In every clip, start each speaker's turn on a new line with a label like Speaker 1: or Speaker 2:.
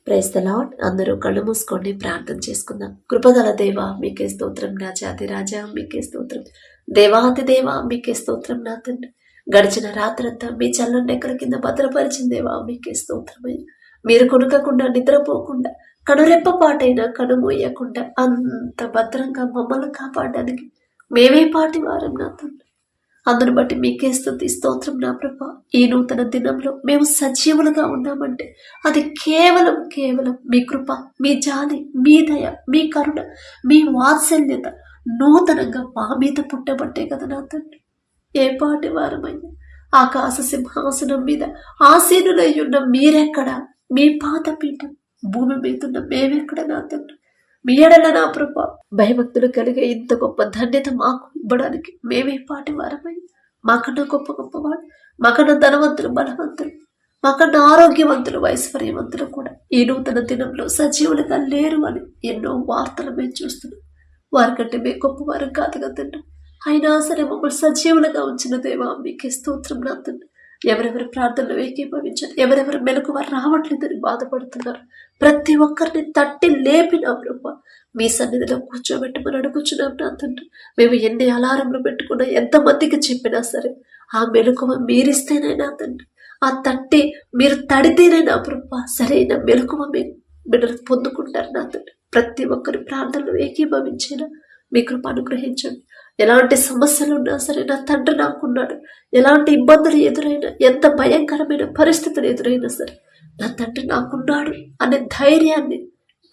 Speaker 1: Praise the lord. అందరూ కళ్ళు మూసుకొని ప్రార్థన చేసుకుందాం. కృపగల దేవ మీకే స్తోత్రం, నా జాతి రాజా మీకే స్తోత్రం, దేవాతి దేవ మీకే స్తోత్రం. నా తండ్రి గడిచిన రాత్రంతా మీ చల్లని ఎక్కల కింద భద్రపరిచిన దేవా మీకే స్తోత్రమయ్య. మీరు కొనుకకుండా నిద్రపోకుండా కనురెప్ప పాటైనా కనుమూయకుండా అంత భద్రంగా మమ్మల్ని కాపాడడానికి మేమే పాటి వారం నా తండ్రి. అందును బట్టి మీకే స్తుతి స్తోత్రం నా ప్రభా. ఈ నూతన దినంలో మేము సజీవులుగా ఉన్నామంటే అది కేవలం మీ కృప, మీ జాలి, మీ దయ, మీ కరుణ, మీ వాత్సల్యత నూతనంగా మా మీద పుట్టబట్టే కదా నా తండ్రి. ఏ పాటి వారమైనా ఆకాశ సింహాసనం మీద ఆసీనులై ఉన్న మీరెక్కడ, మీ పాదపీఠం భూమి మీద ఉన్న మేమెక్కడ నా తండ్రి. మీ ఎడల నా ప్రభా భయభక్తులు కలిగే ఇంత గొప్ప ధన్యత మాకు ఇవ్వడానికి మేమే పాటి వారమై, మాకన్నా గొప్పవాడు, మాకన్నా ధనవంతులు, బలవంతులు, మాకన్నా ఆరోగ్యవంతులు, ఐశ్వర్యవంతులు కూడా ఈ నూతన దినంలో సజీవులుగా లేరు అని ఎన్నో వార్తలు మేము చూస్తున్నాం. వారికంటే మేము గొప్పవారం కాదు కదండి. అయినా సరే మమ్మల్ని సజీవులుగా ఉంచిన దేవా మీకే స్తోత్రం నా తండ్రి. ఎవరెవరి ప్రార్థనలు ఏకీభవించారు, ఎవరెవరు మెలకువ రావట్లేదని బాధపడుతున్నారు, ప్రతి ఒక్కరిని తట్టి లేపిన ప్రభా మీ సన్నిధిలో కూర్చోబెట్టమని అడుగుచున్నాం నా తండ్రి. మేము ఎన్ని అలారంలు పెట్టుకున్నా, ఎంతమందికి చెప్పినా సరే ఆ మెలకువ మీరిస్తేనైనా తండ్రి, ఆ తట్టి మీరు తడితేనైనా ప్రభా సరైన మెలకువ మీరు బిడ్డలు పొందుకుంటారు నా తండ్రి. ప్రతి ఒక్కరి ప్రార్థనలు ఏకీభవించేలా మీ కృప అనుగ్రహించండి. ఎలాంటి సమస్యలు ఉన్నా సరే నా తండ్రి నాకున్నాడు. ఎలాంటి ఇబ్బందులు ఎదురైనా, ఎంత భయంకరమైన పరిస్థితులు ఎదురైనా సరే నా తండ్రి నాకున్నాడు అనే ధైర్యాన్ని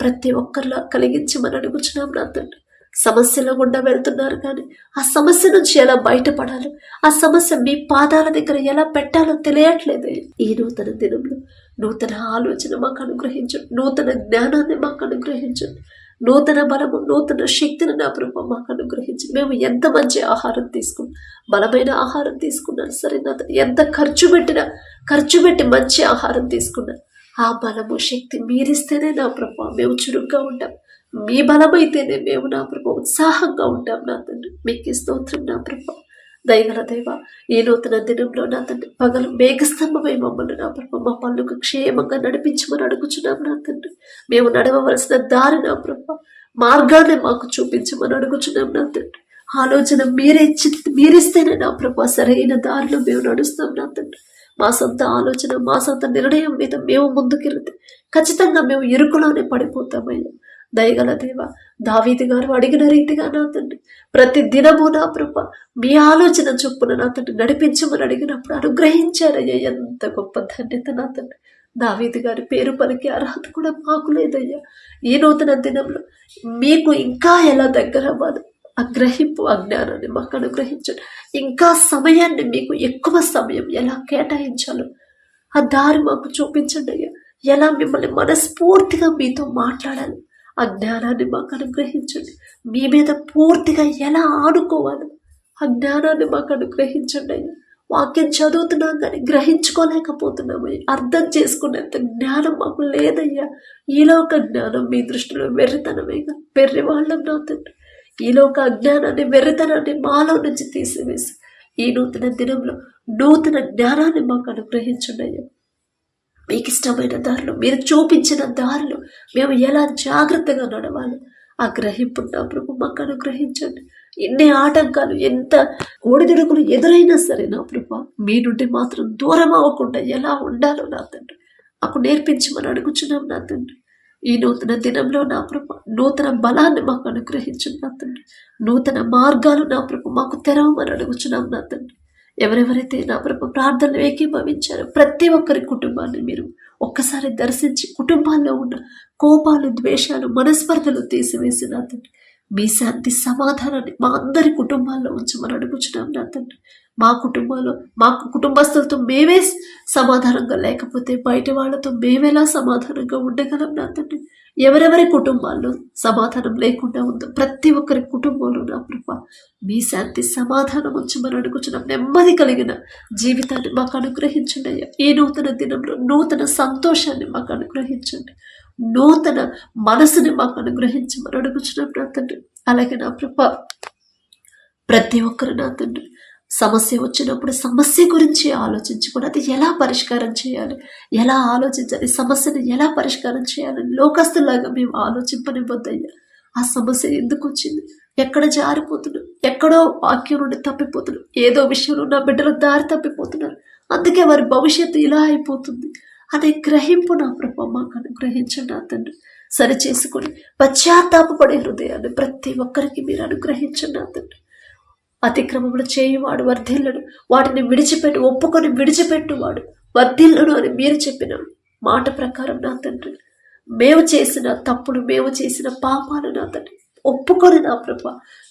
Speaker 1: ప్రతి ఒక్కరిలా కలిగించమని అడుగుచున్నాం నా తండ్రి. సమస్యలో గుండా వెళ్తున్నారు కానీ ఆ సమస్య నుంచి ఎలా బయటపడాలో, ఆ సమస్య మీ పాదాల దగ్గర ఎలా పెట్టాలో తెలియట్లేదు. ఈ నూతన దినంలో నూతన ఆలోచన మాకు అనుగ్రహించండి, నూతన జ్ఞానాన్ని మాకు అనుగ్రహించండి, నూతన బలము, నూతన శక్తిని నా ప్రభు మాకు అనుగ్రహించి మేము ఎంత మంచి ఆహారం తీసుకున్నాం, బలమైన ఆహారం తీసుకున్నాను సరే నా ఎంత ఖర్చు పెట్టి మంచి ఆహారం తీసుకున్నాం, ఆ బలము శక్తి మీరిస్తేనే నా ప్రభు మేము చురుగ్గా ఉంటాం. మీ బలమైతేనే మేము నా ప్రభు ఉత్సాహంగా ఉంటాం నా తండ్రి. మీకు స్తోత్రం నా ప్రభు. దయగల దేవ ఈ నూతన దినంలో నా తండ్రి పగలు మేఘస్తంభమై మమ్మల్ని నా ప్రభు మా పనులకు క్షేమంగా నడిపించమని అడుగుచున్నాం నా తండ్రి. మేము నడవవలసిన దారి నా ప్రభు మార్గాన్ని మాకు చూపించమని అడుగుచున్నాం నా తండ్రి. ఆలోచన మీరిస్తేనే నా ప్రభు సరైన దారిలో మేము నడుస్తాం నా తండ్రి. మా సొంత ఆలోచన, మా సొంత నిర్ణయం మీద మేము ముందుకెళ్తే ఖచ్చితంగా మేము ఇరుకులోనే పడిపోతామయ్యా. దయగల దేవ దావీదు గారు అడిగిన రీతిగా నా తండ్రి ప్రతి దినము నా ప్రభ మీ ఆలోచన చొప్పున నా తండ్రి నడిపించమని అడిగినప్పుడు అనుగ్రహించారయ్యా. ఎంత గొప్ప ధన్యత నా తండ్రి. దావీదు గారి పేరు పలికి అర్హత కూడా మాకు లేదయ్యా. ఈ నూతన దినంలో మీకు ఇంకా ఎలా దగ్గర అవ్వాలి, ఆ గ్రహింపు, అజ్ఞానాన్ని మాకు అనుగ్రహించండి. ఇంకా సమయాన్ని మీకు ఎక్కువ సమయం ఎలా కేటాయించాలో ఆ దారి మాకు చూపించండి అయ్యా. ఎలా మిమ్మల్ని మనస్ఫూర్తిగా మీతో మాట్లాడాలి ఆ జ్ఞానాన్ని మాకు అనుగ్రహించండి. మీ మీద పూర్తిగా ఎలా ఆడుకోవాలి ఆ జ్ఞానాన్ని మాకు అనుగ్రహించండి అయ్యా. వాక్యం చదువుతున్నాం కానీ గ్రహించుకోలేకపోతున్నామయ్యా. అర్థం చేసుకునేంత జ్ఞానం మాకు లేదయ్యా. ఈలోక జ్ఞానం మీ దృష్టిలో వెర్రితనమేగా, వెర్రి వాళ్ళం నా తండ్రి. ఈలోక అజ్ఞానాన్ని, వెర్రితనాన్ని మాలో నుంచి తీసివేసి ఈ నూతన దినంలో నూతన జ్ఞానాన్ని మాకు అనుగ్రహించండి అయ్యా. మీకు ఇష్టమైన దారిలో, మీరు చూపించిన దారిలో మేము ఎలా జాగ్రత్తగా నడవాలి ఆ గ్రహింపు నా ప్రభు మాకు అనుగ్రహించండి. ఎన్ని ఆటంకాలు, ఎంత ఒడిదుడుకులు ఎదురైనా సరే నా ప్రభు మీ నుండి మాత్రం దూరం అవ్వకుండా ఎలా ఉండాలో నా తండ్రి మాకు నేర్పించమని అడుగుచున్నాం నా తండ్రి. ఈ నూతన దినంలో నా ప్రభు నూతన బలాన్ని మాకు అనుగ్రహించండి నా తండ్రి. నూతన మార్గాలు నా ప్రభు మాకు తెరవమని అడుగుచున్నాం నా తండ్రి. ఎవరెవరైతే నా ప్రభు ప్రార్థనలు ఏకీభవించారో ప్రతి ఒక్కరి కుటుంబాన్ని మీరు ఒక్కసారి దర్శించి కుటుంబాల్లో ఉన్న కోపాలు, ద్వేషాలు, మనస్పర్ధలు తీసివేసి నా తండ్రి మీ శాంతి సమాధానాన్ని మా అందరి కుటుంబాల్లో ఉంచమని అడుగుచున్నాం నా తండ్రి. మాకు కుటుంబస్తులతో మేమే సమాధానంగా లేకపోతే బయట వాళ్ళతో మేమెలా సమాధానంగా ఉండగలం నా తండ్రి. ఎవరెవరి కుటుంబాల్లో సమాధానం లేకుండా ఉందో ప్రతి ఒక్కరి కుటుంబంలో నా ప్రభు మీ శాంతి సమాధానం ఉంచమని అడుగుచున్నాం. నెమ్మది కలిగిన జీవితాన్ని మాకు అనుగ్రహించండి అయ్యా. ఈ నూతన దినంలో నూతన సంతోషాన్ని మాకు అనుగ్రహించండి, నూతన మనసుని మాకు అనుగ్రహించమని అడుగుచున్నాం నా తండ్రి. అలాగే నా ప్రభు ప్రతి ఒక్కరు నా తండ్రి సమస్య వచ్చినప్పుడు సమస్య గురించి ఆలోచించుకుని అది ఎలా పరిష్కారం చేయాలి, ఎలా ఆలోచించాలి, సమస్యను ఎలా పరిష్కారం చేయాలని లోకస్తులాగా మేము ఆలోచింపనివ్వద్దయ్యా. ఆ సమస్య ఎందుకు వచ్చింది, ఎక్కడ జారిపోతున్నాం, ఎక్కడో వాక్యం నుండి తప్పిపోతున్నాం, ఏదో విషయంలో నా బిడ్డలు దారి తప్పిపోతున్నారు, అందుకే వారి భవిష్యత్తు ఇలా అయిపోతుంది అనే గ్రహింపు నా ప్రభు మాకు అనుగ్రహించండి నా తండ్రి. సరి చేసుకుని పశ్చాత్తాపపడే హృదయాన్ని ప్రతి ఒక్కరికి మీరు అనుగ్రహించండి నా తండ్రి. అతిక్రమములు చేయువాడు వర్ధిల్లుడు, వాటిని విడిచిపెట్టు ఒప్పుకొని విడిచిపెట్టువాడు వర్ధిల్లుడు అని మీరు చెప్పిన మాట ప్రకారం నా తండ్రి, మేము చేసిన తప్పులు, మేము చేసిన పాపాలు నా తండ్రి ఒప్పుకొని నా ప్రభ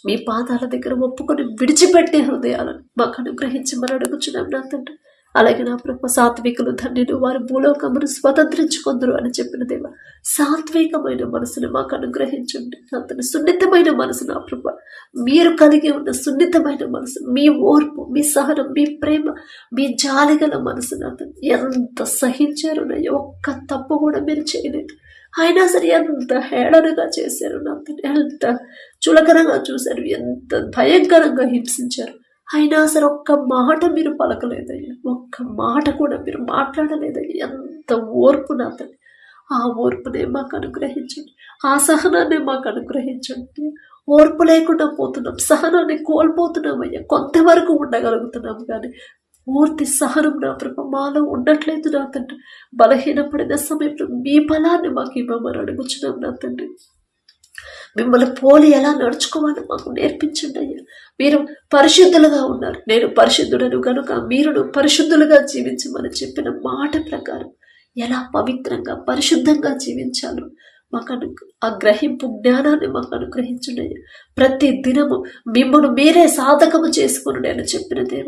Speaker 1: మీ పాదాల దగ్గర ఒప్పుకొని విడిచిపెట్టే హృదయాలను మాకు అనుగ్రహించమని అడుగుచున్నాం నా తండ్రి. అలాగే నా ప్రభ సాత్వికులు ధన్యులు, వారు భూలోకమును స్వతంత్రించుకొందరు అని చెప్పిన దేవ, సాత్వికమైన మనసును మాకు అనుగ్రహించండి. అతని సున్నితమైన మనసు నా ప్రభ, మీరు కలిగి ఉన్న సున్నితమైన మనసు, మీ ఓర్పు, మీ సహనం, మీ ప్రేమ, మీ జాలిగల మనసు నా తండ్రి. ఎంత సహించారు నయ్య, ఒక్క తప్పు కూడా మీరు చేయలేదు, అయినా సరే ఎంత హేళనగా చేశారు నా తండ్రి, ఎంత చులకనగా చూశారు, ఎంత భయంకరంగా హింసించారు. అయినా సరే ఒక్క మాట మీరు పలకలేదయ్యా, ఒక్క మాట కూడా మీరు మాట్లాడలేదయ్యా. ఎంత ఓర్పు నా తండ్రి, ఆ ఓర్పునే మాకు అనుగ్రహించండి, ఆ సహనాన్ని మాకు అనుగ్రహించండి. ఓర్పు లేకుండా పోతున్నాం, సహనాన్ని కోల్పోతున్నామయ్యా. కొంతవరకు ఉండగలుగుతున్నాం కానీ పూర్తి సహనం నా ప్రభు మాలో ఉండట్లేదు నా తండ్రి. బలహీనపడిన సమయంలో మీ బలాన్ని మాకు ఇవ్వమని అడుగుచున్నాం నా తండ్రి. మిమ్మల్ని పోలి ఎలా నడుచుకోవాలో మాకు నేర్పించండి అయ్యా. మీరు పరిశుద్ధులుగా ఉన్నారు, నేను పరిశుద్ధుడను కనుక మీరును పరిశుద్ధులుగా జీవించమని చెప్పిన మాట ప్రకారం ఎలా పవిత్రంగా పరిశుద్ధంగా జీవించాలో మాకు ఆ గ్రహింపు జ్ఞానాన్ని మాకు అనుగ్రహించండి. ప్రతి దినము మిమ్మల్ని మీరే సాధకము చేసుకుని నేను చెప్పిన దేవ,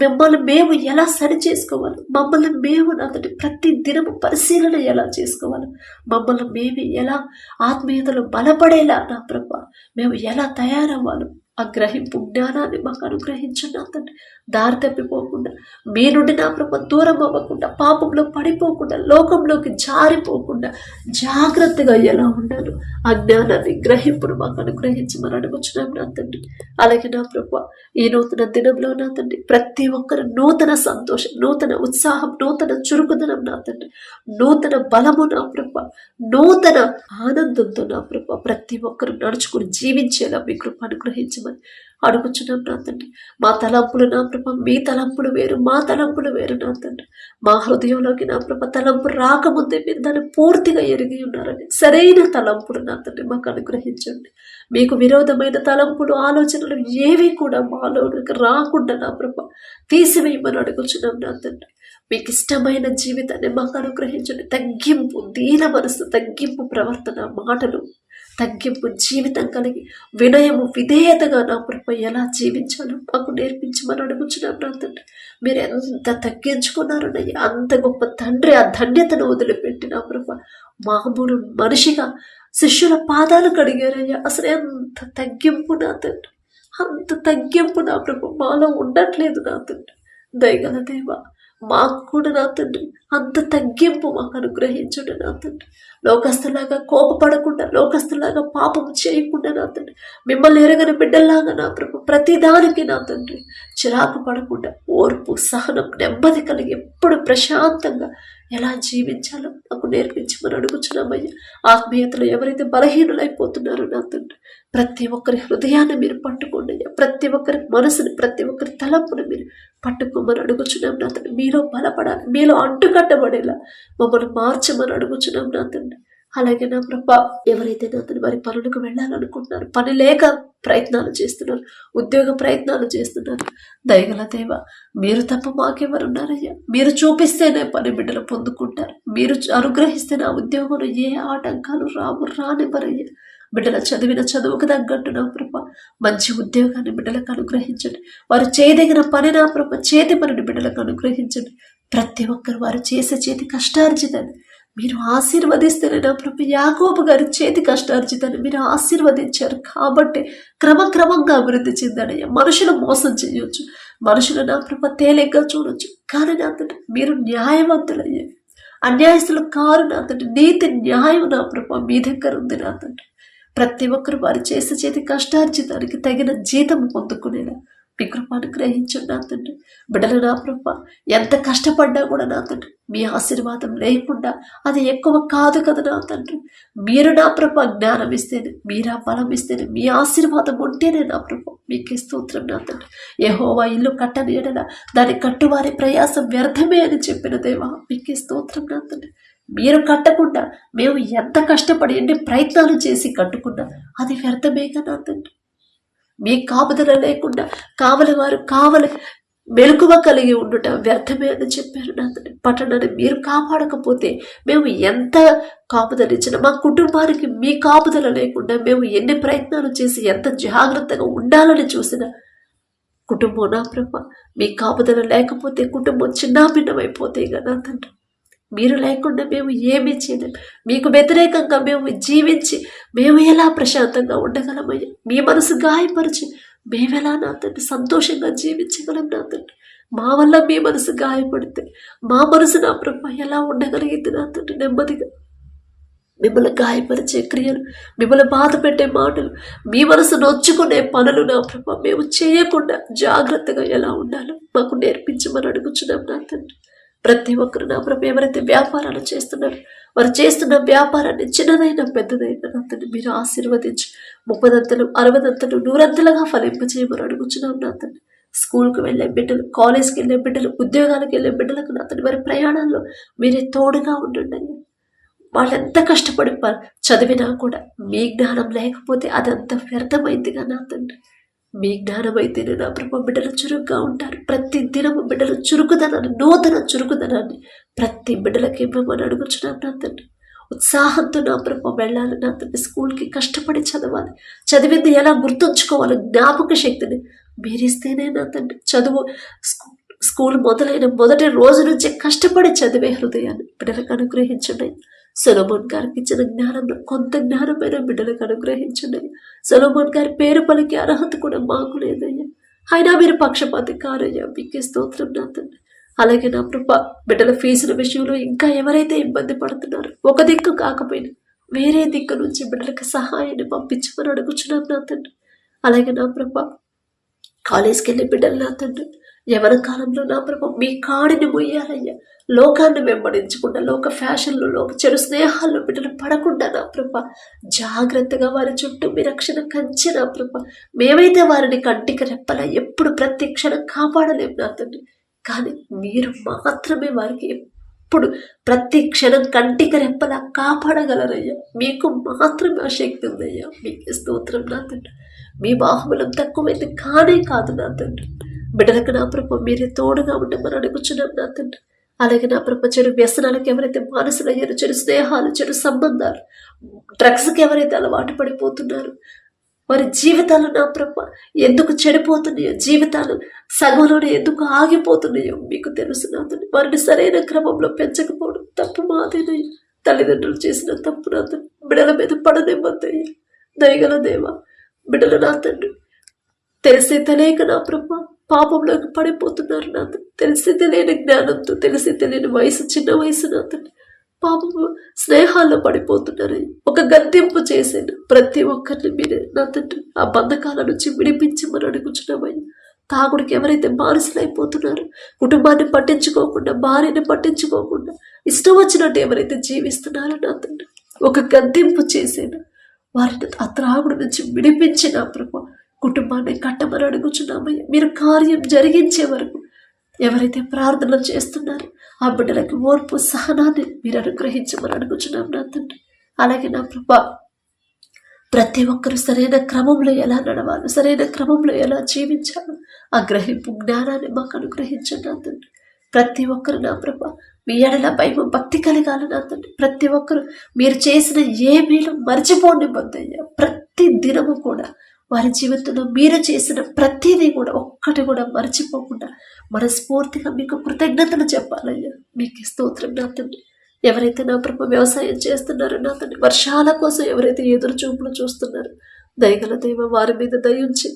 Speaker 1: మిమ్మల్ని మేము ఎలా సరి చేసుకోవాలి, మమ్మల్ని మేము అతడి ప్రతి దినము పరిశీలన ఎలా చేసుకోవాలి, మమ్మల్ని మేము ఎలా ఆత్మీయతలో బలపడేలా నా ప్రభ మేము ఎలా తయారవ్వాలి, ఆ గ్రహింపు జ్ఞానాన్ని మాకు అనుగ్రహించండి అతన్ని. దారి తప్పిపోకుండా మీ నుండి నా ప్రభ దూరం అవ్వకుండా, పాపంలో పడిపోకుండా, లోకంలోకి జారిపోకుండా జాగ్రత్తగా ఎలా ఉండాలి ఆ జ్ఞానాన్ని గ్రహింపును మాకు అనుగ్రహించమని అడుగుచున్నాం నా తండ్రి. అలాగే నా ప్రభ ఈ నూతన దినంలో నా తండ్రి ప్రతి ఒక్కరు నూతన సంతోషం, నూతన ఉత్సాహం, నూతన చురుకుదనం నా తండ్రి, నూతన బలము నా ప్రభ, నూతన ఆనందంతో నా ప్రభ ప్రతి ఒక్కరు నడుచుకుని జీవించేలా మీ కృప అనుగ్రహించమని అడుగుచున్నాం నా తండ్రి. మా తలంపులు నా ప్రభ, మీ తలంపులు వేరు, మా తలంపులు వేరు నా తండ్రి. మా హృదయంలోకి నా ప్రభ తలంపు రాకముందే మీరు దాన్ని పూర్తిగా ఎరిగి ఉన్నారని సరైన తలంపులు నా తండ్రి మాకు అనుగ్రహించండి. మీకు విరోధమైన తలంపులు, ఆలోచనలు ఏవి కూడా మాలోకి రాకుండా నా ప్రభ తీసివేయమని అడుగుచున్నాం నా తండ్రి. మీకు ఇష్టమైన జీవితాన్ని మాకు అనుగ్రహించండి. తగ్గింపు, దీన మనసు, తగ్గింపు ప్రవర్తన, మాటలు, తగ్గింపు జీవితం కలిగి వినయము, విధేయతగా నా ప్రభ ఎలా జీవించాలో మాకు నేర్పించమని అడుగుచున్నాం నా తండ్రి. మీరు ఎంత తగ్గించుకున్నారనయ్యా, అంత గొప్ప తండ్రి ఆ ధన్యతను వదిలిపెట్టి నా ప్రభ మామూలు మనిషిగా శిష్యుల పాదాలు కడిగారయ్యా. అసలు ఎంత తగ్గింపు నా తండ్రి, అంత తగ్గింపు నా ప్రభ మాలో ఉండట్లేదు నా తండ్రి. దయగల దేవా మాకు కూడా నా తండ్రి అంత తగ్గింపు మాకు అనుగ్రహించండి నా తండ్రి. లోకస్తులాగా కోపపడకుండా, లోకస్తులాగా పాపం చేయకుండా నా తండ్రి, మిమ్మల్ని ఎరగని బిడ్డల్లాగా నా ప్రభు ప్రతిదానికి నా తండ్రి చిరాకు పడకుండా ఓర్పు, సహనం, నెమ్మది కలిగి ఎప్పుడు ప్రశాంతంగా ఎలా జీవించాలో నాకు నేర్పించమని అడుగుచున్నామయ్యా. ఆత్మీయతలో ఎవరైతే బలహీనులైపోతున్నారో నా తండ్రి ప్రతి ఒక్కరి హృదయాన్ని మీరు పట్టుకోండి అయ్యా. ప్రతి ఒక్కరి మనసుని, ప్రతి ఒక్కరి తలంపుని మీరు పట్టుకోమని అడుగుచున్నాం నా తండ్రి. మీలో బలపడాలి, మీలో అంటుకట్టబడేలా మమ్మల్ని మార్చమని అడుగుచున్నాం నా తండ్రి. అలాగే నా ప్రభా ఎవరైతే నా తండ్రి వారి పనులకు వెళ్ళాలనుకుంటున్నారు, పని లేక ప్రయత్నాలు చేస్తున్నారు, ఉద్యోగ ప్రయత్నాలు చేస్తున్నారు, దయగల దేవ మీరు తప్ప మాకెవరున్నారయ్యా. మీరు చూపిస్తేనే పని బిడ్డలు పొందుకుంటారు, మీరు అనుగ్రహిస్తే నా ఉద్యోగంలో ఏ ఆటంకాలు రానివ్వరయ్యా. బిడ్డల చదివిన చదువుకు తగ్గట్టు నా ప్రభ మంచి ఉద్యోగాన్ని బిడ్డలకు అనుగ్రహించండి. వారు చేయదగిన పని నా ప్రభ చేతి పనిని బిడ్డలకు అనుగ్రహించండి. ప్రతి ఒక్కరు వారు చేసే చేతి కష్టార్జితాన్ని మీరు ఆశీర్వదిస్తేనే నా ప్రభు యాకోబు గారి చేతి కష్టార్జితాన్ని మీరు ఆశీర్వదించారు కాబట్టి క్రమక్రమంగా అభివృద్ధి చెందాడయ్యా. మనుషులు మోసం చేయొచ్చు, మనుషులు నా ప్రభు తేలిగ్గా చూడొచ్చు, కానీ నా తండ్రి మీరు న్యాయవంతులయ్యా. అన్యాయస్తులు కారు నా తండ్రి, నీతి న్యాయం నా ప్రభు మీ దగ్గర ఉంది నా తండ్రి. ప్రతి ఒక్కరు వారు చేసే చేతి కష్టార్జితానికి తగిన జీతం పొందుకునేలా మీ కృపను గ్రహించండి నా తండ్రి. బిడ్డలు నా ప్రభ ఎంత కష్టపడ్డా కూడా నా తండ్రి మీ ఆశీర్వాదం లేకుండా అది ఎక్కువ కాదు కదా నా తండ్రి. మీరు నా ప్రభ జ్ఞానం ఇస్తేనే, మీరా బలం ఇస్తేనే, మీ ఆశీర్వాదం ఉంటేనే నా ప్రభ మీకే స్తోత్రం నా తండ్రి. యెహోవా ఇల్లు కట్టని ఎడల దాని కట్టువారి ప్రయాసం వ్యర్థమే అని చెప్పిన దేవా మీకే స్తోత్రం నా తండ్రి. మీరు కట్టకుండా మేము ఎంత కష్టపడి ఎన్ని ప్రయత్నాలు చేసి కట్టుకున్నా అది వ్యర్థమేగా నా తండ్రి. మీ కాపుదల లేకుండా కావలి మెలకువ కలిగి ఉండుట వ్యర్థమే అని చెప్పారు నా తండ్రి. పట్టణాన్ని మీరు కాపాడకపోతే మేము ఎంత కాపుదలిచ్చినా మా కుటుంబానికి మీ కాపుదల లేకుండా మేము ఎన్ని ప్రయత్నాలు చేసి ఎంత జాగ్రత్తగా ఉండాలని చూసినా కుటుంబం నా ప్రభ మీ కాపుదల లేకపోతే కుటుంబం చిన్నాభిన్నమైపోతాయి కదా నా తండ్రి. మీరు లేకుండా మేము ఏమీ చేయలేము. మీకు వ్యతిరేకంగా మేము జీవించి మేము ఎలా ప్రశాంతంగా ఉండగలమయ్యా? మీ మనసు గాయపరిచి మేమెలా నా తండ్రి సంతోషంగా జీవించగలం నా తండ్రి? మా వల్ల మీ మనసు గాయపడితే మా మనసు నా ప్రభ ఎలా ఉండగలిగింది నా తండ్రి? నెమ్మదిగా మిమ్మల్ని గాయపరిచే క్రియలు, మిమ్మల్ని బాధ పెట్టే మాటలు, మీ మనసు నొచ్చుకునే పనులు నా ప్రభ మేము చేయకుండా జాగ్రత్తగా ఎలా ఉండాలో మాకు నేర్పించమని అడుగుచున్నాం నా తండ్రి. ప్రతి ఒక్కరు నా ప్రభు ఎవరైతే వ్యాపారాలు చేస్తున్నారు వారు చేస్తున్న వ్యాపారాన్ని చిన్నదైనా పెద్దదైనా నా తండ్రి మీరు ఆశీర్వదించి 30 60 100 ఫలింపచేయమని అడుగుచున్నాం నా తండ్రి. స్కూల్కి వెళ్ళే బిడ్డలు, కాలేజ్కి వెళ్ళే బిడ్డలు, ఉద్యోగాలకు వెళ్ళే బిడ్డలకు నా తండ్రి వారి ప్రయాణాల్లో మీరే తోడుగా ఉండండి. వాళ్ళు ఎంత కష్టపడి చదివినా కూడా మీ జ్ఞానం లేకపోతే అదంతా వ్యర్థమైందిగా నా తండ్రి. మీ జ్ఞానం అయితేనే నా ప్రభు బిడ్డలు చురుగ్గా ఉంటారు. ప్రతి దినము బిడ్డలు చురుకుదనాన్ని, నూతన చురుకుదనాన్ని ప్రతి బిడ్డలకి ఇవ్వమని అడుగుచున్నాం నా తండ్రి. ఉత్సాహంతో నా ప్రభు వెళ్ళాలి నా తండ్రి. స్కూల్కి కష్టపడి చదవాలి, చదివింది ఎలా గుర్తుంచుకోవాలి జ్ఞాపక శక్తిని మీరిస్తేనే నా తండ్రి. చదువు స్కూల్ మొదలైన మొదటి రోజు నుంచే కష్టపడి చదివే హృదయాన్ని బిడ్డలకు అనుగ్రహించండి. సొలొమోన్ గారికి ఇచ్చిన జ్ఞానంలో కొంత జ్ఞానమైన బిడ్డలకు అనుగ్రహించండి. సొలొమోన్ గారి పేరు పలికే అర్హత కూడా మాకు లేదయ్యా. అయినా మీరు పక్షపాతి కారయ్యా, మీకే స్తోత్రం నా తండ్రి. అలాగే నా ప్రభ బిడ్డల ఫీజుల విషయంలో ఇంకా ఎవరైతే ఇబ్బంది పడుతున్నారో ఒక దిక్కు కాకపోయినా వేరే దిక్కు నుంచి బిడ్డలకు సహాయాన్ని పంపించమని అడుగుచున్నాం నా తండ్రి. అలాగే నా ప్రభ కాలేజ్కి వెళ్ళే బిడ్డలు నా తండ్రి యవన కాలంలో నా ప్రభ మీ కాడిని మొయ్యాలయ్యా. లోకాన్ని వెంబడించకుండా, లోక ఫ్యాషన్లు, లోక చెడు స్నేహాల్లో బిడ్డలు పడకుండా నా ప్రభ జాగ్రత్తగా వారి చుట్టూ మీ రక్షణ కంచి నా ప్రభ. మేమైతే వారిని కంటికి రెప్పల ఎప్పుడు ప్రతి క్షణం కాపాడలేము నా తండ్రి. కానీ మీరు మాత్రమే వారికి ఎప్పుడు ప్రతి క్షణం కంటికి రెప్పలా కాపాడగలరయ్యా. మీకు మాత్రమే ఆ శక్తి ఉందయ్యా. మీకు స్తోత్రం నా తండ్రి. మీ బాహుబలం తక్కువైతే కానే కాదు నా తండ్రి. బిడ్డలకు నా ప్రభ మీరే తోడుగా ఉండమని అడుగుచున్నాం నా తండ్రి. అలాగే నా ప్రభ చెడు వ్యసనాలకు ఎవరైతే మానసులయ్యారో, చెడు స్నేహాలు, చెడు సంబంధాలు, డ్రగ్స్కి ఎవరైతే అలవాటు పడిపోతున్నారు వారి జీవితాలు నా ప్రభ ఎందుకు చెడిపోతున్నాయో, జీవితాలు సగంలోనే ఎందుకు ఆగిపోతున్నాయో మీకు తెలుసు నా తండ్రి. వారిని సరైన క్రమంలో పెంచకపోవడం తప్పు మాదేనయ్యా. తల్లిదండ్రులు చేసిన తప్పు నా తండ్రి బిడ్డల మీద పడనివ్వద్దయ్యా. దయగల దేవా బిడ్డలు నా తండ్రి తెలిసి తెలియక నా ప్రభ పాపంలోకి పడిపోతున్నారు నా తండ్రి. తెలిసి తెలియని జ్ఞానంతో, తెలిసి తెలియని వయసు, చిన్న వయసు నా తండ్రి పాపము స్నేహాల్లో పడిపోతున్నారు. ఒక గద్దెంపు చేసేది ప్రతి ఒక్కరిని మీరే నా తండ్రి ఆ బంధకాల నుంచి విడిపించమని అడుగుచున్నామయ్యా. తాగుడికి ఎవరైతే బానిసలైపోతున్నారో, కుటుంబాన్ని పట్టించుకోకుండా, భార్యని పట్టించుకోకుండా ఇష్టం వచ్చినట్టు ఎవరైతే జీవిస్తున్నారో నా తండ్రి ఒక గద్దెంపు చేసేది వారిని ఆ త్రాగుడు నుంచి విడిపించిన ప్రభు కుటుంబాన్ని కట్టమని అడుగుచున్నామయ్యా. మీరు కార్యం జరిగించే వరకు ఎవరైతే ప్రార్థనలు చేస్తున్నారో ఆ బిడ్డలకి ఓర్పు, సహనాన్ని మీరు అనుగ్రహించమని అడుగుచున్నాం నా తండ్రి. అలాగే నా ప్రభా ప్రతి ఒక్కరు సరైన క్రమంలో ఎలా నడవాలో, సరైన క్రమంలో ఎలా జీవించాలో ఆ గ్రహింపు జ్ఞానాన్ని మాకు అనుగ్రహించండి నా తండ్రి. ప్రతి ఒక్కరు నా ప్రభా మీ ఎడల భయం, భక్తి కలగాలి నా తండ్రి. ప్రతి ఒక్కరు మీరు చేసిన ఏ మేలు మర్చిపోనివ్వద్దయ్యా. ప్రతి దినము కూడా వారి జీవితంలో మీరు చేసిన ప్రతిదీ కూడా ఒక్కటి కూడా మర్చిపోకుండా మనస్ఫూర్తిగా మీకు కృతజ్ఞతలు చెప్పాలయ్యా. మీకు స్తోత్రం నా తండ్రి. ఎవరైతే నా ప్రభు వ్యవసాయం చేస్తున్నారో నా తండ్రి, వర్షాల కోసం ఎవరైతే ఎదురు చూపులు చూస్తున్నారో దయగల దైవ వారి మీద దయించి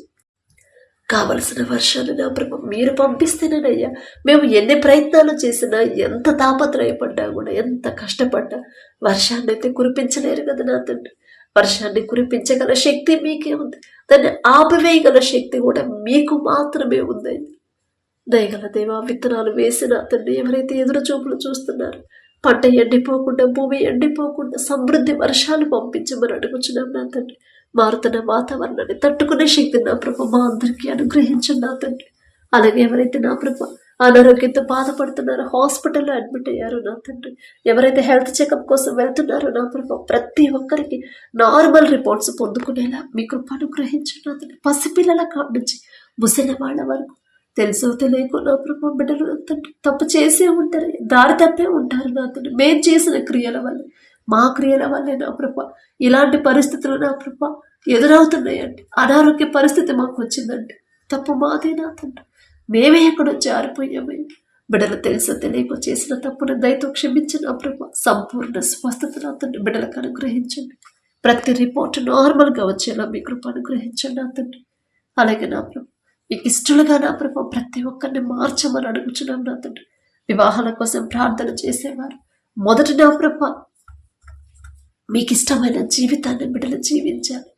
Speaker 1: కావలసిన వర్షాలు నా ప్రభు మీరు పంపిస్తేనేనయ్యా. మేము ఎన్ని ప్రయత్నాలు చేసినా, ఎంత తాపత్రయపడ్డా కూడా, ఎంత కష్టపడ్డా వర్షాన్ని అయితే కురిపించలేరు కదా నా తండ్రి. వర్షాన్ని కురిపించగల శక్తి మీకే ఉంది. దాన్ని ఆపివేయగల శక్తి కూడా మీకు మాత్రమే ఉంది. దయగల దేవా, విత్తనాలు వేసిన తండ్రి ఎవరైతే ఎదురు చూపులు చూస్తున్నారు, పంట ఎండిపోకుండా, భూమి ఎండిపోకుండా సమృద్ధి వర్షాలు పంపించమని అడుగుచున్నాం నా తండ్రి. మారుతున్న వాతావరణాన్ని తట్టుకునే శక్తి నా ప్రభు మా అందరికీ అనుగ్రహించండి నా తండ్రి. అలాగే ఎవరైతే నా ప్రభు అనారోగ్యంతో బాధపడుతున్నారో, హాస్పిటల్లో అడ్మిట్ అయ్యారో నా తండ్రి, ఎవరైతే హెల్త్ చెకప్ కోసం వెళ్తున్నారో నా ప్రభు ప్రతి ఒక్కరికి నార్మల్ రిపోర్ట్స్ పొందుకునేలా మీ కృప అనుగ్రహించండి నా తండ్రి. పసిపిల్లల కాడ నుంచి ముసలి వాళ్ళ వరకు తెలుసో తెలియకో నా ప్రభు బిడ్డలు నా తండ్రి తప్పు చేసే ఉంటారు, దారి తప్పే ఉంటారు నా తండ్రి. మేము చేసిన క్రియల వల్ల, మా క్రియల వల్లే నా ప్రభు ఇలాంటి పరిస్థితులు నా ప్రభు ఎదురవుతున్నాయండి. అనారోగ్య పరిస్థితి మాకు వచ్చిందండి, తప్పు మాదే నా తండ్రి. మేమే ఎక్కడో జారిపోయామయ్య. బిడ్డలు తెలుసో తెలియకో చేసిన తప్పును దయతో క్షమించిన ప్రభు సంపూర్ణ స్వస్థత నా తండ్రి బిడ్డలకు అనుగ్రహించండి. ప్రతి రిపోర్ట్ నార్మల్గా వచ్చేలా మీ కృప అనుగ్రహించండి నా తండ్రి. అలాగే నా ప్రభు మీకు ఇష్టలుగా నా ప్రభు ప్రతి ఒక్కరిని మార్చమని అడుగుచున్నాం నా తండ్రి. వివాహాల కోసం ప్రార్థన చేసేవారు మొదటి నా ప్రభు మీకు ఇష్టమైన జీవితాన్ని బిడ్డలు జీవించాలి.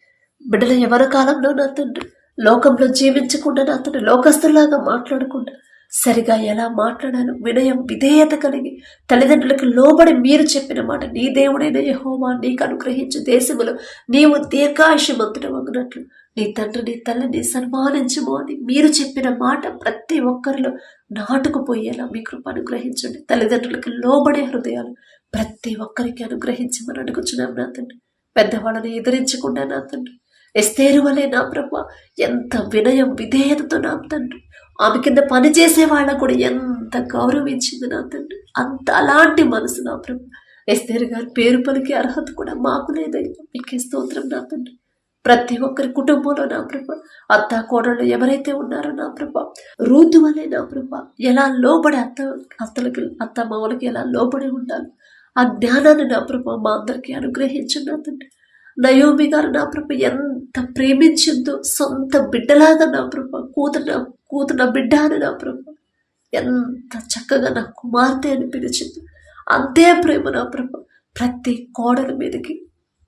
Speaker 1: బిడ్డలు ఎవరి కాలంలో నా తండ్రి లోకంలో జీవించకుండా నా తండ్రి లోకస్తులాగా మాట్లాడకుండా సరిగా ఎలా మాట్లాడాలో వినయం విధేయత కలిగి తల్లిదండ్రులకు లోబడి మీరు చెప్పిన మాట, నీ దేవుడైన యెహోవా నీకు అనుగ్రహించు దేశములో నీవు దీర్ఘాయుష్యమంతుడవగినట్లు నీ తండ్రి నీ తల్లిని సన్మానించుము అని మీరు చెప్పిన మాట ప్రతి ఒక్కరిలో నాటుకుపోయేలా మీ కృప అనుగ్రహించండి. తల్లిదండ్రులకు లోబడే హృదయాలు ప్రతి ఒక్కరికి అనుగ్రహించమని అడుగుచున్నాం నా తండ్రి. పెద్దవాళ్ళని ఎదిరించకుండా నా తండ్రి ఎస్తేరు వలె నా ప్రభు ఎంత వినయం విధేయతతో నా తండ్రి ఆమె కింద పనిచేసే వాళ్ళకు కూడా ఎంత గౌరవించింది నా తండ్రి. అంత అలాంటి మనసు నా ప్రభు. ఎస్తేరు గారి పేరు పలికే అర్హత కూడా మాకు లేదయ్యా. మీకే స్తోత్రం నా తండ్రి. ప్రతి ఒక్కరి కుటుంబంలో నా ప్రభు అత్త కోడళ్ళు ఎవరైతే ఉన్నారో నా ప్రభు రూతు వలె నా ప్రభు ఎలా లోబడి అత్త మామలకి ఎలా లోబడి ఉండాలి ఆ జ్ఞానాన్ని నా ప్రభు మా అందరికీ అనుగ్రహించండి నా తండ్రి. నయోమి గారు నా ప్రభు ఎంత ప్రేమించిందో, సొంత బిడ్డలాగా నా ప్రభు కూతున్న బిడ్డ అని నా ప్రభు ఎంత చక్కగా నా కుమార్తె అని పిలిచింది. అంతే ప్రేమ నా ప్రభు ప్రతి కోడల మీదకి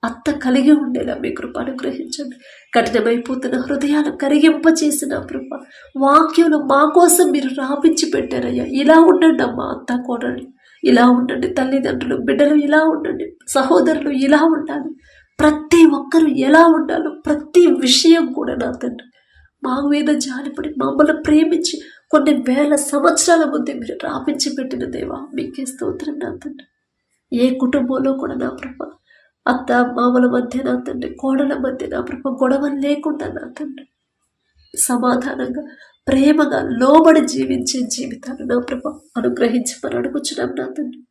Speaker 1: అత్త కలిగి ఉండేలా మీ కృప అనుగ్రహించండి. కఠినమైపోతున్న హృదయాలు కరిగింపచేసిన ప్రభు వాక్యంలో మా కోసం మీరు రాపించి పెట్టారయ్యా. ఇలా ఉండండి అమ్మా అత్త కోడలు, ఇలా ఉండండి తల్లిదండ్రులు బిడ్డలు, ఇలా ఉండండి సహోదరులు, ఇలా ఉండాలి. ప్రతి ఒక్కరు ఎలా ఉండాలో ప్రతి విషయం కూడా నా తండ్రి మా మీద జాలిపడి మమ్మల్ని ప్రేమించి కొన్ని వేల సంవత్సరాల ముందే మీరు రాపించి పెట్టిన దేవా మీకే స్తోత్రం నా తండ్రి. ఏ కుటుంబంలో కూడా నా ప్రభు అత్త మామల మధ్య నా తండ్రి కోడల మధ్య నా ప్రభు గొడవలు లేకుండా నా తండ్రి సమాధానంగా ప్రేమగా లోబడి జీవించే జీవితాన్ని నా ప్రభు అనుగ్రహించమని అడుగుచున్నాం నా తండ్రి.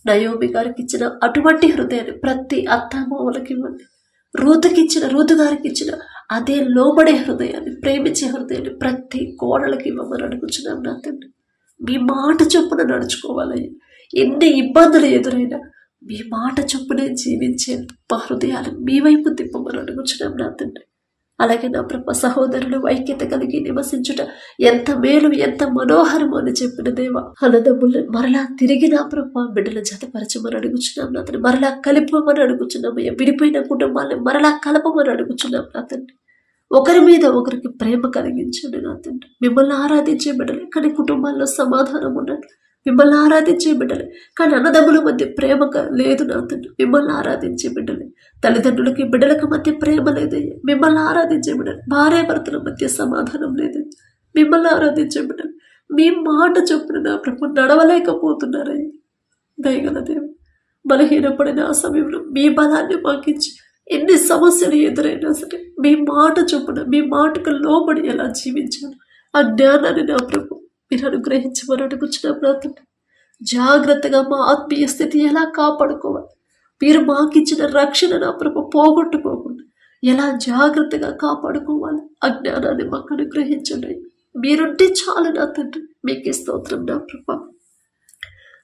Speaker 1: నయోమి గారికి ఇచ్చిన అటువంటి హృదయాన్ని ప్రతి అత్తామామలకి ఇవ్వండి. రూతు గారికి ఇచ్చిన అదే లోబడే హృదయాన్ని, ప్రేమించే హృదయాన్ని ప్రతి కోడలకి ఇవ్వమని అడుగుచున్నాం నా తండ్రి. మీ మాట చొప్పున నడుచుకోవాలయ్యా. ఎన్ని ఇబ్బందులు ఎదురైనా మీ మాట చొప్పునే జీవించే మా హృదయాలు మీ వైపు తిప్పమని అడుగుచున్నాం నా తండ్రి. అలాగే నా ప్రభు సహోదరులు ఐక్యత కలిగి నివసించుట ఎంత మేలు ఎంత మనోహరము అని చెప్పిన దేవా అన్నదమ్ములు మరలా తిరిగి నా ప్రభు బిడ్డల జతపరచమని అడుగుచున్నాం నా తండ్రి. మరలా కలుపమని అడుగుచున్నామయ్యా. విడిపోయిన కుటుంబాలను మరలా కలపమని అడుగుచున్నాం నా తండ్రి. ఒకరి మీద ఒకరికి ప్రేమ కలిగించండి నా తండ్రి. మిమ్మల్ని ఆరాధించే బిడ్డలే కానీ కుటుంబాల్లో సమాధానం ఉన్నట్టు, మిమ్మల్ని ఆరాధించే బిడ్డలే కానీ అన్నదమ్ముల మధ్య ప్రేమ లేదు నా తండ్రి. మిమ్మల్ని ఆరాధించే బిడ్డలే తల్లిదండ్రులకి బిడ్డలకు మధ్య ప్రేమ లేదయ్యా. మిమ్మల్ని ఆరాధించే బిడ్డలు భార్య భర్తల మధ్య సమాధానం లేదు. మిమ్మల్ని ఆరాధించే బిడ్డలు మీ మాట చొప్పున నా ప్రభు నడవలేకపోతున్నారయ్యా. దయగల దేవ బలహీనపడిన ఆ సమయంలో మీ బలాన్ని మాకించి ఎన్ని సమస్యలు ఎదురైనా సరే మీ మాట చొప్పున మీ మాటకు లోబడి ఎలా జీవించాను ఆ జ్ఞానాన్ని నా ప్రభు మీరు అనుగ్రహించమని అడుగుచున్నాం నా తండ్రి. జాగ్రత్తగా మా ఆత్మీయ స్థితి ఎలా కాపాడుకోవాలి, మీరు మాకిచ్చిన రక్షణ నా ప్రభు పోగొట్టుకోకుండా ఎలా జాగ్రత్తగా కాపాడుకోవాలి ఆ జ్ఞానాన్ని మాకు అనుగ్రహించండి. మీరుంటే చాలు నా తండ్రి. మీకే స్తోత్రం నా ప్రభు.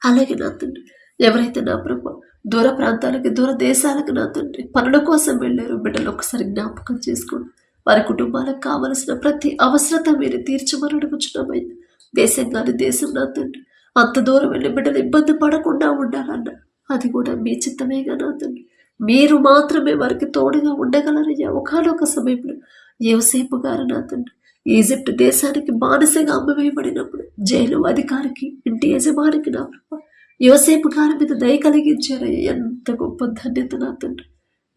Speaker 1: అలాగే నా తండ్రి ఎవరైతే నా ప్రభు దూర ప్రాంతాలకి దూర దేశాలకు నా తండ్రి పనుల కోసం వెళ్ళారు బిడ్డలు ఒకసారి జ్ఞాపకం చేసుకోండి. వారి కుటుంబాలకు కావలసిన ప్రతి అవసరత మీరు తీర్చమని అడుగుచున్నామయ్యా. దేశం కాని దేశం నా తండ్రి అంత దూరం వెళ్ళి బిడ్డలు ఇబ్బంది పడకుండా ఉండాలన్న అది కూడా మీ చిత్తమేగా నా తండ్రి. మీరు మాత్రమే వారికి తోడుగా ఉండగలరయ్యా. ఒకానొక సమయంలో యోసేపు గారు నా తండ్రి ఈజిప్ట్ దేశానికి బానిసగా అమ్మవేయబడినప్పుడు జైలు అధికారికి, ఇంటి యజమానికి నా ప్రభా యోసేపు గారి మీద దయ కలిగించారయ్యా. ఎంత గొప్ప ధన్యత నా తండ్రి.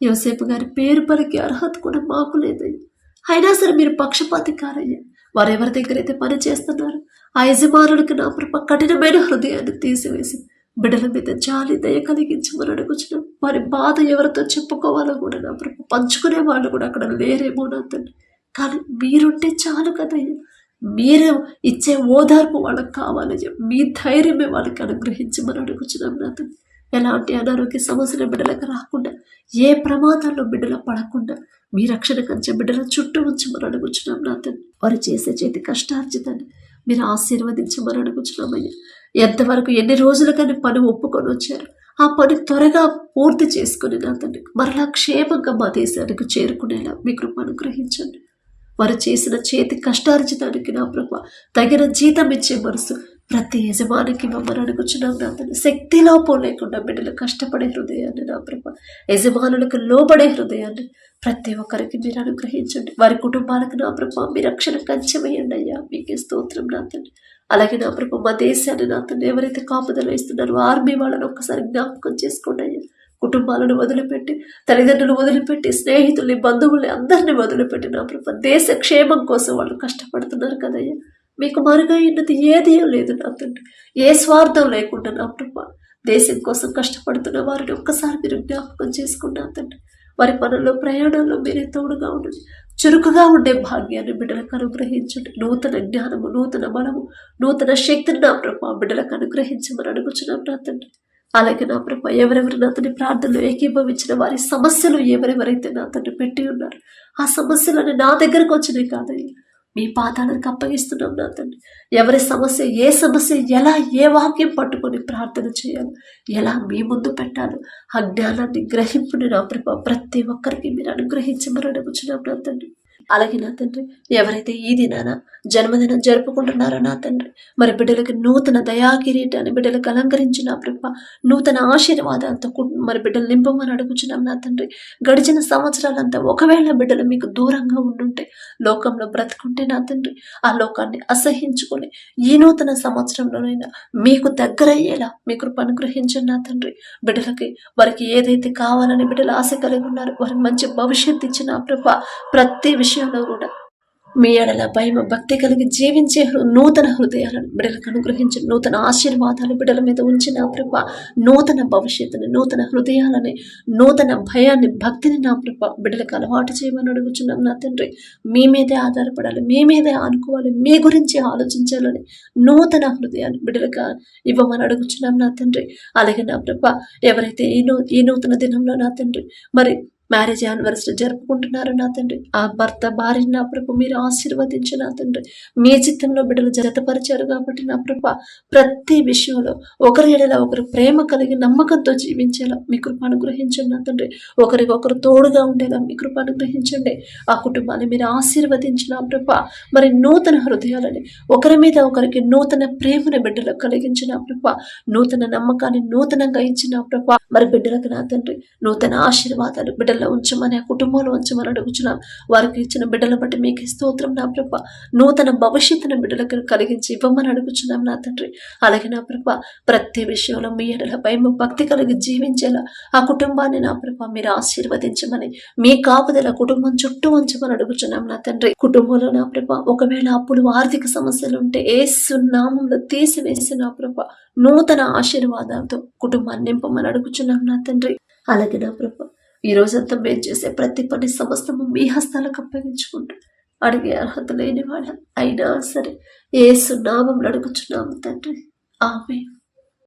Speaker 1: యోసేపు గారి పేరు పలికి అర్హత కూడా మాకు లేదయ్యా. అయినా సరే మీరు పక్షపాతి కారయ్యా. వారు ఎవరి దగ్గర అయితే పని చేస్తున్నారు ఆ యజమానులకు నా ప్రభా కఠినమైన హృదయాన్ని తీసివేసి బిడ్డల మీద జాలి దయ కలిగించమని అడుగుచున్నాం. వారి బాధ ఎవరితో చెప్పుకోవాలో కూడా నా ప్రభు పంచుకునే వాళ్ళు కూడా అక్కడ లేరేమో నా తండ్రి. కానీ మీరుంటే చాలు కదయ్యా. మీరు ఇచ్చే ఓదార్పు వాళ్ళకి కావాలయ్యా. మీ ధైర్యమే వాళ్ళకి అనుగ్రహించమని అడుగుచున్నాం నా తండ్రి. ఎలాంటి అనారోగ్య సమస్యలు బిడ్డలకు రాకుండా, ఏ ప్రమాదాల్లో బిడ్డలు పడకుండా మీ రక్షణ కంచె బిడ్డల చుట్టూ ఉంచమని అడుగుచున్నాం నా తండ్రి. వారు చేసే చేతి కష్టార్జితాన్ని మీరు ఆశీర్వదించమని అడుగుచున్నామయ్యా. ఎంతవరకు ఎన్ని రోజులుగానే పని ఒప్పుకొని వచ్చారు ఆ పని త్వరగా పూర్తి చేసుకుని నా తండ్రి మరలా క్షేమంగా మా దేశానికి చేరుకునేలా మీ కృప అనుగ్రహించండి. వారు చేసిన చేతి కష్టార్జితానికి నా ప్రభ తగిన జీతం ఇచ్చే మనసు ప్రతి యజమానికి మమ్మల్ని అడుగుచున్నాం నా తండ్రి. శక్తిలోపం లేకుండా బిడ్డలు కష్టపడే హృదయాన్ని నా ప్రభ యజమానులకు లోబడే హృదయాన్ని ప్రతి ఒక్కరికి మీరు అనుగ్రహించండి. వారి కుటుంబాలకు నా ప్రభ మీ రక్షణ కంచెమయ్యండి అయ్యా. మీకే స్తోత్రం నా తండ్రి. అలాగే నా ప్రభు మా దేశాన్ని నా తండ్రి ఎవరైతే కాపుదలు ఇస్తున్నారో ఆర్మీ వాళ్ళని ఒక్కసారి జ్ఞాపకం చేసుకోండి అయ్యా. కుటుంబాలను వదిలిపెట్టి, తల్లిదండ్రులు వదిలిపెట్టి, స్నేహితుల్ని, బంధువుల్ని అందరినీ వదిలిపెట్టి నా ప్రభు దేశ క్షేమం కోసం వాళ్ళు కష్టపడుతున్నారు కదయ్యా. మీకు మరుగా అయినది ఏదీ లేదు నా తండ్రి. ఏ స్వార్థం లేకుండా నా ప్రభు దేశం కోసం కష్టపడుతున్న వారిని ఒక్కసారి మీరు జ్ఞాపకం చేసుకున్నా తండ్రి. వారి పనుల్లో ప్రయాణంలో మీరే తోడుగా ఉండండి. చురుకుగా ఉండే భాగ్యాన్ని బిడ్డలకు అనుగ్రహించండి. నూతన జ్ఞానము, నూతన బలము, నూతన శక్తిని నా ప్రభు బిడ్డలకు అనుగ్రహించమని అడుగుచున్నాం నా తండ్రి. అలాగే నా ప్రభు ఎవరెవరు నా తండ్రి ప్రార్థనలు ఏకీభవించిన వారి సమస్యలు ఎవరెవరైతే నా తండ్రి పెట్టి ఉన్నారు ఆ సమస్యలని నా దగ్గరకు వచ్చినాయి కాదయ్యా. మీ పాదాలకు అప్పగిస్తున్నాం నా తండ్రి. ఎవరి సమస్య, ఏ సమస్య, ఎలా ఏ వాక్యం పట్టుకొని ప్రార్థన చేయాలి, ఎలా మీ ముందు పెట్టాలో ఆ జ్ఞానాన్ని గ్రహింపుని నా ప్రభు ప్రతి ఒక్కరికి మీరు అనుగ్రహించమని అడుగుచున్నాం నా తండ్రి. అలాగే నా తండ్రి ఎవరైతే ఈ దినాన జన్మదినం జరుపుకుంటున్నారో నా తండ్రి మరి బిడ్డలకి నూతన దయాకిరీటాన్ని బిడ్డలకు అలంకరించిన ప్రభ నూతన ఆశీర్వాదాలతో మరి బిడ్డలు నింపమని అడుగుచున్నాం నా తండ్రి. గడిచిన సంవత్సరాలంతా ఒకవేళ బిడ్డలు మీకు దూరంగా ఉండుంటే, లోకంలో బ్రతుకుంటే నా తండ్రి ఆ లోకాన్ని అసహించుకొని ఈ నూతన సంవత్సరంలోనైనా మీకు దగ్గరయ్యేలా మీ కృప అనుగ్రహించండి నా తండ్రి. బిడ్డలకి వారికి ఏదైతే కావాలని బిడ్డలు ఆశ కలిగి ఉన్నారు వారికి మంచి భవిష్యత్తు ఇచ్చిన ప్రభ ప్రతి విషయంలో కూడా మీ ఎడల భయం భక్తి కలిగి జీవించే నూతన హృదయాలను బిడ్డలకు అనుగ్రహించి నూతన ఆశీర్వాదాలు బిడ్డల మీద ఉంచిన ప్రభ నూతన భవిష్యత్తుని, నూతన హృదయాలని, నూతన భయాన్ని, భక్తిని నా ప్రభ బిడ్డలకు అలవాటు చేయమని అడుగుచున్నాం నా తండ్రి. మీ మీదే ఆధారపడాలి, మీ మీదే ఆనుకోవాలి, మీ గురించి ఆలోచించాలని నూతన హృదయాన్ని బిడ్డలకు ఇవ్వమని అడుగుచున్నాం నా తండ్రి. అలాగే నా ప్రభ ఎవరైతే ఈ నూతన దినంలో నా తండ్రి మరి మ్యారేజ్ యానివర్సరీ జరుపుకుంటున్నారు నా తండ్రి. ఆ భర్త భార్యని నా ప్రభు మీరు ఆశీర్వదించి నా తండ్రి మీ చిత్తంలో బిడ్డలు జతపరిచారు కాబట్టి నా ప్రభ ప్రతి విషయంలో ఒకరి ఎడల ఒకరు ప్రేమ కలిగి నమ్మకంతో జీవించేలా మీ కృప అనుగ్రహించండి నా తండ్రి. ఒకరికొకరు తోడుగా ఉండేలా మీ కృప అనుగ్రహించండి. ఆ కుటుంబాన్ని మీరు ఆశీర్వదించిన ప్రభ మరి నూతన హృదయాలని, ఒకరి మీద ఒకరికి నూతన ప్రేమను బిడ్డలకు కలిగించిన ప్రభ నూతన నమ్మకాన్ని నూతనంగా ఇచ్చిన ప్రభ మరి బిడ్డలకు నా తండ్రి నూతన ఆశీర్వాదాలు బిడ్డలు ఉంచమని, ఆ కుటుంబంలో ఉంచమని అడుగుచున్నాం. వారికి ఇచ్చిన బిడ్డల బట్టి మీకు స్తోత్రం నా ప్రభ. నూతన భవిష్యత్తును బిడ్డలకు కలిగించి ఇవ్వమని అడుగుచున్నాం నా తండ్రి. అలాగే నా ప్రభ ప్రతి విషయంలో మీ ఎడల భయం భక్తి కలిగి జీవించేలా ఆ కుటుంబాన్ని నా ప్రభ మీరు ఆశీర్వదించమని, మీ కాపుదల కుటుంబం చుట్టూ ఉంచమని అడుగుచున్నాం నా తండ్రి. కుటుంబంలో నా ప్రభ ఒకవేళ అప్పులు, ఆర్థిక సమస్యలు ఉంటే యేసు నామములో తీసివేసి నా ప్రభ నూతన ఆశీర్వాదాలతో కుటుంబాన్ని నింపమని అడుగుచున్నాం నా తండ్రి. అలాగే నా ప్రభ ఈ రోజంతా మేము చేసే ప్రతి పని సమస్తము మీ హస్తాలకు అప్పగించుకుంటూ అడిగే అర్హత లేని వాళ్ళ అయినా సరే యేసు నామములో అడుగుచున్నాము తండ్రి. ఆమేన్.